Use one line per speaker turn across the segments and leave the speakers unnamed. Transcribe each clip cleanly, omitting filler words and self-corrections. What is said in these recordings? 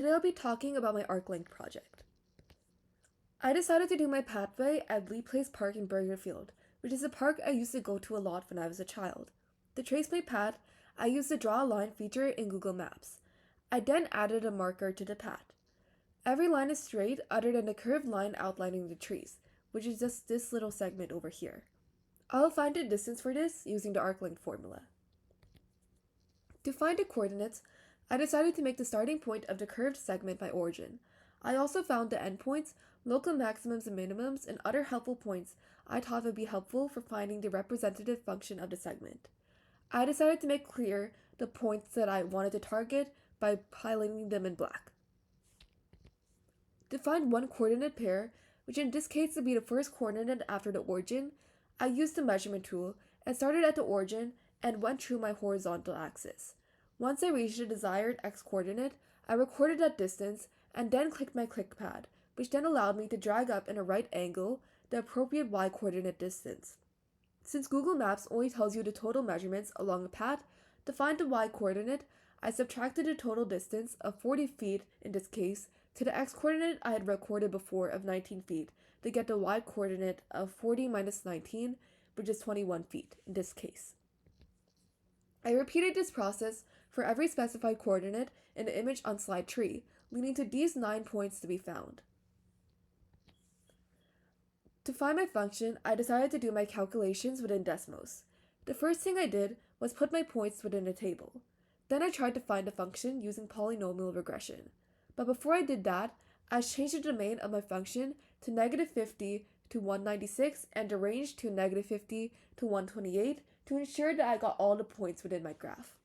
Today I'll be talking about my ArcLink project. I decided to do my pathway at Lee Place Park in Burgerfield, which is a park I used to go to a lot when I was a child. To trace my path, I used the Draw a Line feature in Google Maps. I then added a marker to the path. Every line is straight other than the curved line outlining the trees, which is just this little segment over here. I'll find the distance for this using the ArcLink formula. To find the coordinates, I decided to make the starting point of the curved segment my origin. I also found the endpoints, local maximums and minimums, and other helpful points I thought would be helpful for finding the representative function of the segment. I decided to make clear the points that I wanted to target by highlighting them in black. To find one coordinate pair, which in this case would be the first coordinate after the origin, I used the measurement tool and started at the origin and went through my horizontal axis. Once I reached the desired x-coordinate, I recorded that distance and then clicked my click pad, which then allowed me to drag up in a right angle the appropriate y-coordinate distance. Since Google Maps only tells you the total measurements along a path, to find the y-coordinate, I subtracted the total distance of 40 feet in this case to the x-coordinate I had recorded before of 19 feet to get the y-coordinate of 40 minus 19, which is 21 feet in this case. I repeated this process for every specified coordinate in the image on slide 3, leading to these 9 points to be found. To find my function, I decided to do my calculations within Desmos. The first thing I did was put my points within a table. Then I tried to find a function using polynomial regression. But before I did that, I changed the domain of my function to -50 to 196 and the range to -50 to 128 to ensure that I got all the points within my graph.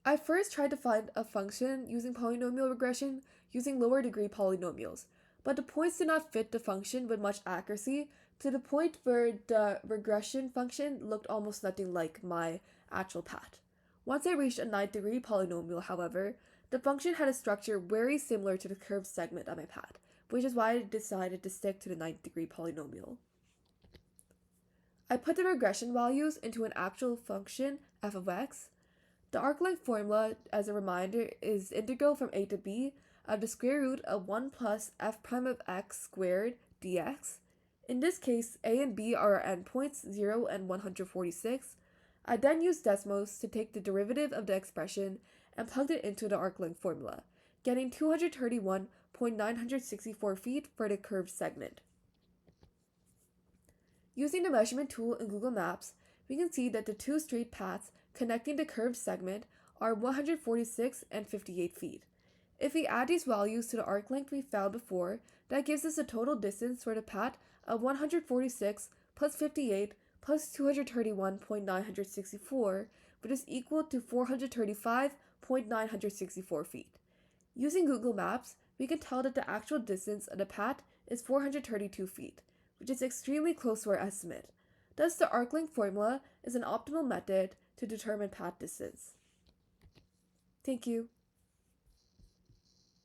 I first tried to find a function using polynomial regression using lower degree polynomials, but the points did not fit the function with much accuracy to the point where the regression function looked almost nothing like my actual path. Once I reached a 9th degree polynomial, however, the function had a structure very similar to the curved segment on my path, which is why I decided to stick to the 9th degree polynomial. I put the regression values into an actual function, f of x. The ArcLink formula, as a reminder, is integral from a to b of the square root of 1 plus f prime of x squared dx. In this case, a and b are our endpoints, 0 and 146. I then used Desmos to take the derivative of the expression and plugged it into the ArcLink formula, getting 231.964 feet for the curved segment. Using the measurement tool in Google Maps, we can see that the two straight paths connecting the curved segment are 146 and 58 feet. If we add these values to the arc length we found before, that gives us a total distance for the path of 146 plus 58 plus 231.964, which is equal to 435.964 feet. Using Google Maps, we can tell that the actual distance of the path is 432 feet, which is extremely close to our estimate. Thus, the ArcLink formula is an optimal method to determine path distance. Thank you.